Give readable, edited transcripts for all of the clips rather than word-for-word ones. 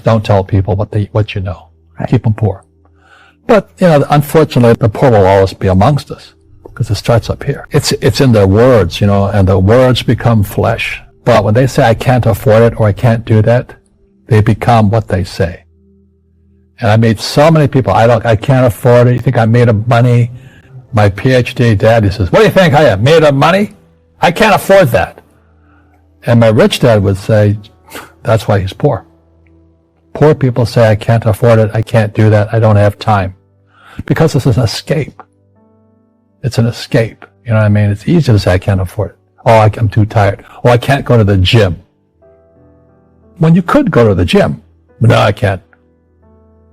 don't tell people what you know. Right. Keep them poor. But, unfortunately, the poor will always be amongst us because it starts up here. It's in their words, and the words become flesh. But when they say, I can't afford it or I can't do that, they become what they say. And I made so many people, I can't afford it. You think I'm made of money? My PhD dad, he says, what do you think I am, made of money? I can't afford that. And my rich dad would say, that's why he's poor. Poor people say, I can't afford it, I can't do that, I don't have time. Because this is an escape. It's an escape. You know what I mean? It's easy to say, I can't afford it. Oh, I'm too tired. Oh, I can't go to the gym. When you could go to the gym. But no, I can't.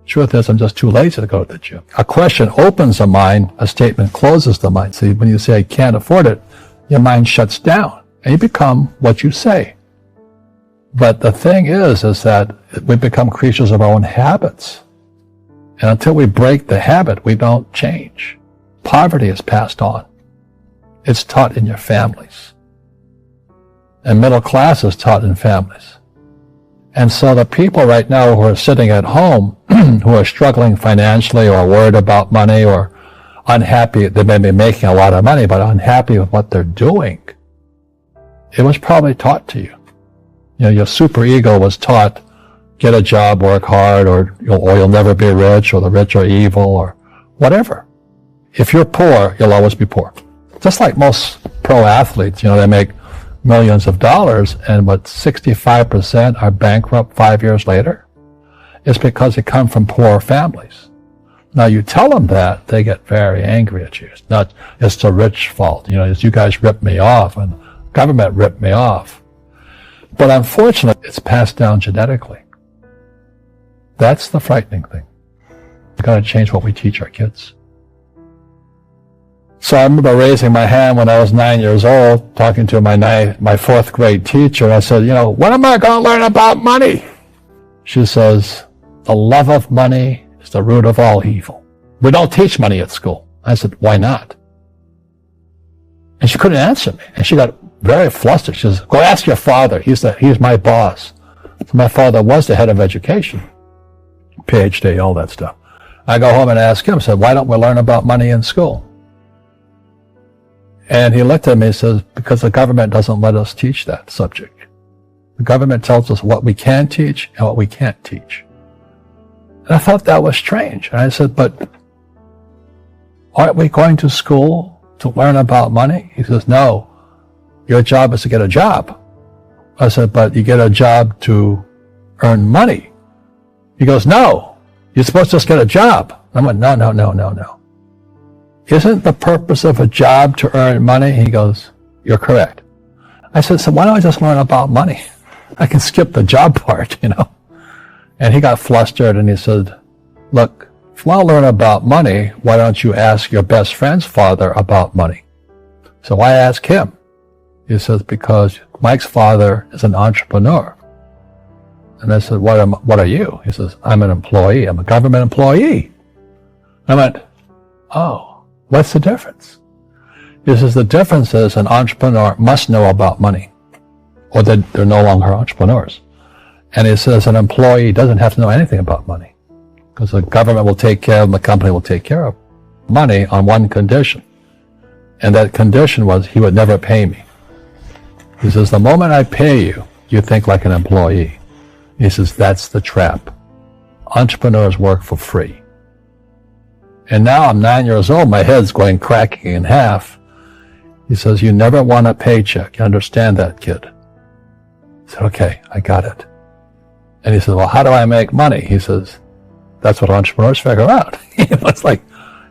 Truth is, I'm just too lazy to go to the gym. A question opens the mind, a statement closes the mind. See, when you say, I can't afford it, your mind shuts down, and you become what you say. But the thing is that we become creatures of our own habits. And until we break the habit, we don't change. Poverty is passed on. It's taught in your families. And middle class is taught in families. And so the people right now who are sitting at home, who are struggling financially or worried about money or unhappy, they may be making a lot of money, but unhappy with what they're doing, it was probably taught to you. Your super ego was taught, get a job, work hard, or you'll never be rich, or the rich are evil, or whatever. If you're poor, you'll always be poor. Just like most pro athletes, they make millions of dollars, and 65% are bankrupt 5 years later. It's because they come from poor families. Now you tell them that, they get very angry at you. It's the rich fault. You guys ripped me off, and government ripped me off. But unfortunately, it's passed down genetically. That's the frightening thing. We've got to change what we teach our kids. So I remember raising my hand when I was 9 years old, talking to my fourth grade teacher. I said, when am I going to learn about money? She says, the love of money is the root of all evil. We don't teach money at school. I said, why not? And she couldn't answer me. And she got very flustered. She says, go ask your father. He's my boss. So my father was the head of education, PhD, all that stuff. I go home and ask him, I said, why don't we learn about money in school? And he looked at me and says, because the government doesn't let us teach that subject. The government tells us what we can teach and what we can't teach. And I thought that was strange. And I said, but aren't we going to school to learn about money? He says, no, your job is to get a job. I said, but you get a job to earn money. He goes, no, you're supposed to just get a job. I went, no. Isn't the purpose of a job to earn money? He goes, you're correct. I said, so why don't I just learn about money? I can skip the job part, And he got flustered and he said, look, if you want to learn about money, why don't you ask your best friend's father about money? So I asked him. He says, because Mike's father is an entrepreneur. And I said, what are you? He says, I'm an employee. I'm a government employee. I went, oh, what's the difference? He says, the difference is an entrepreneur must know about money, or they're no longer entrepreneurs. And he says an employee doesn't have to know anything about money, because the government will take care of them, the company will take care of money on one condition. And that condition was he would never pay me. He says, the moment I pay you, you think like an employee. He says, that's the trap. Entrepreneurs work for free. And now I'm 9 years old, my head's cracking in half. He says, you never want a paycheck. You understand that, kid? I said, okay, I got it. And he says, well, how do I make money? He says, that's what entrepreneurs figure out. It's like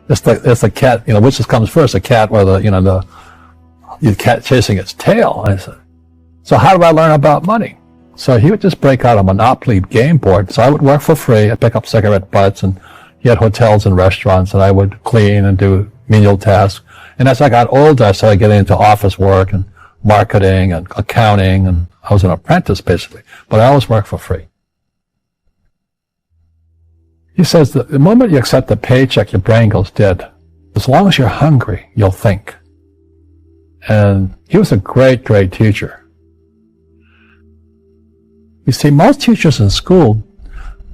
a cat, which just comes first, a cat or the cat chasing its tail. And I said, so how do I learn about money? So he would just break out a Monopoly game board. So I would work for free. I'd pick up cigarette butts, and he had hotels and restaurants, and I would clean and do menial tasks. And as I got older, I started getting into office work and marketing and accounting, and I was an apprentice basically, but I always worked for free. He says that the moment you accept the paycheck, your brain goes dead. As long as you're hungry, you'll think. And he was a great, great teacher. You see, most teachers in school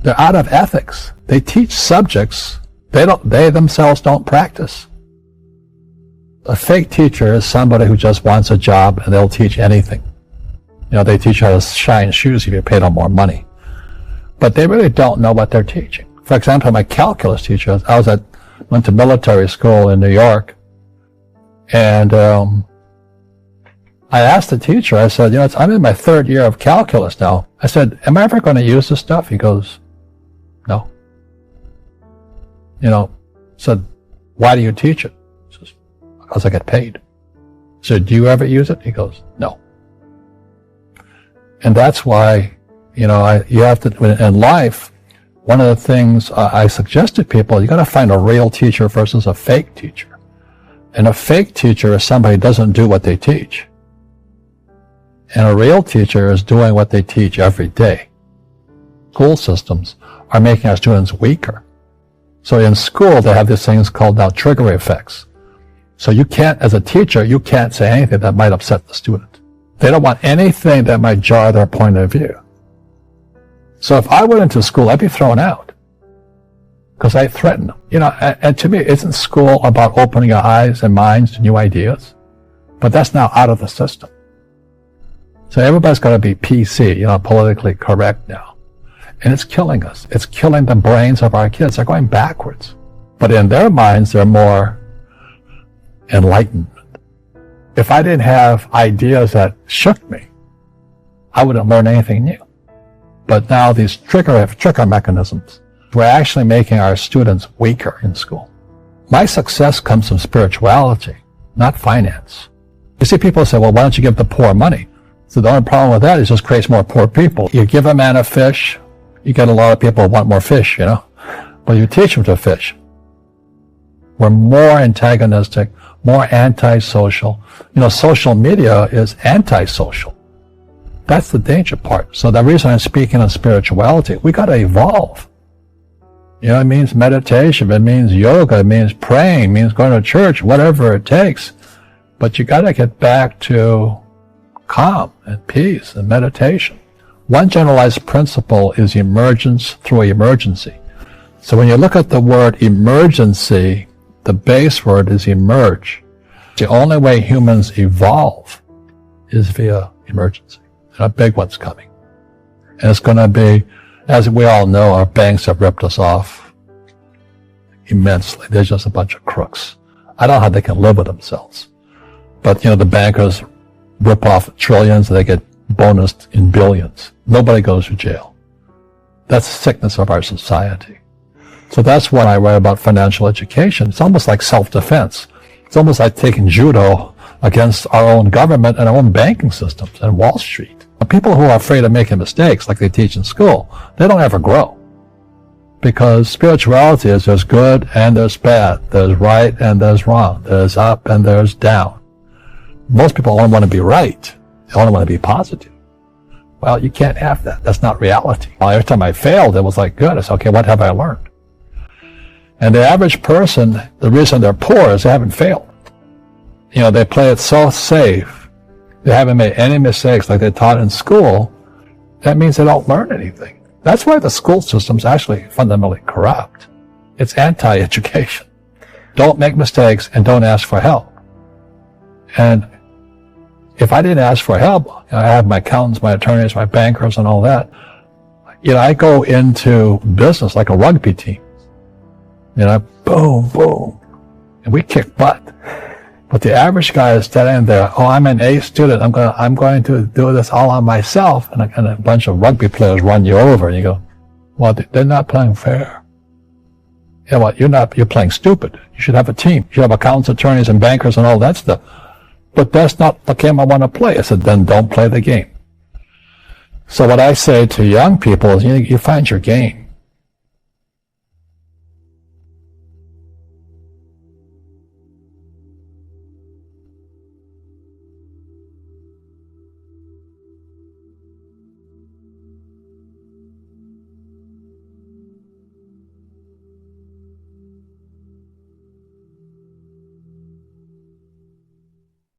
They're out of ethics. They teach subjects they themselves don't practice. A fake teacher is somebody who just wants a job and they'll teach anything. They teach how to shine shoes if you pay them more money. But they really don't know what they're teaching. For example, my calculus teacher, went to military school in New York, and I asked the teacher, I said, I'm in my 3rd year of calculus now. I said, am I ever going to use this stuff? He goes, no. Said, why do you teach it? He says, because I get paid. I said, do you ever use it? He goes, no. And that's why, you have to, in life, one of the things I suggest to people, you got to find a real teacher versus a fake teacher. And a fake teacher is somebody who doesn't do what they teach. And a real teacher is doing what they teach every day. School systems are making our students weaker. So in school, they have these things called now trigger effects. So you can't, as a teacher, you can't say anything that might upset the student. They don't want anything that might jar their point of view. So if I went into school, I'd be thrown out. Because I threaten them. And to me, isn't school about opening your eyes and minds to new ideas? But that's now out of the system. So everybody's got to be PC, politically correct now. And it's killing us. It's killing the brains of our kids. They're going backwards. But in their minds, they're more enlightened. If I didn't have ideas that shook me, I wouldn't learn anything new. But now these trigger mechanisms, we're actually making our students weaker in school. My success comes from spirituality, not finance. You see, people say, well, why don't you give the poor money? So the only problem with that is it just creates more poor people. You give a man a fish, you get a lot of people who want more fish, but you teach them to fish. We're more antagonistic, more antisocial. Social media is antisocial. That's the danger part. So the reason I'm speaking of spirituality, we got to evolve. It means meditation, it means yoga, it means praying, it means going to church, whatever it takes. But you got to get back to calm and peace and meditation. One generalized principle is emergence through emergency. So when you look at the word emergency, the base word is emerge. The only way humans evolve is via emergency. And a big one's coming. And it's going to be, as we all know, our banks have ripped us off immensely. They're just a bunch of crooks. I don't know how they can live with themselves. But, the bankers rip off trillions and they get bonused in billions. Nobody goes to jail. That's the sickness of our society. So that's when I write about financial education. It's almost like self-defense. It's almost like taking judo against our own government and our own banking systems and Wall Street. People who are afraid of making mistakes, like they teach in school, they don't ever grow. Because spirituality is there's good and there's bad. There's right and there's wrong. There's up and there's down. Most people only want to be right. They only want to be positive. Well, you can't have that. That's not reality. Every time I failed, it was like, good. I said, okay, what have I learned? And the average person, the reason they're poor is they haven't failed. They play it so safe. They haven't made any mistakes like they taught in school. That means they don't learn anything. That's why the school system's actually fundamentally corrupt. It's anti-education. Don't make mistakes and don't ask for help. And if I didn't ask for help, I have my accountants, my attorneys, my bankers, and all that. I go into business like a rugby team. Boom, boom. And we kick butt. But the average guy is standing there, I'm an A student, I'm going to do this all on myself. And a bunch of rugby players run you over, and you go, well, they're not playing fair. You're playing stupid. You should have a team. You should have accountants, attorneys, and bankers, and all that stuff. But that's not the game I want to play. I said, then don't play the game. So what I say to young people is, you find your game.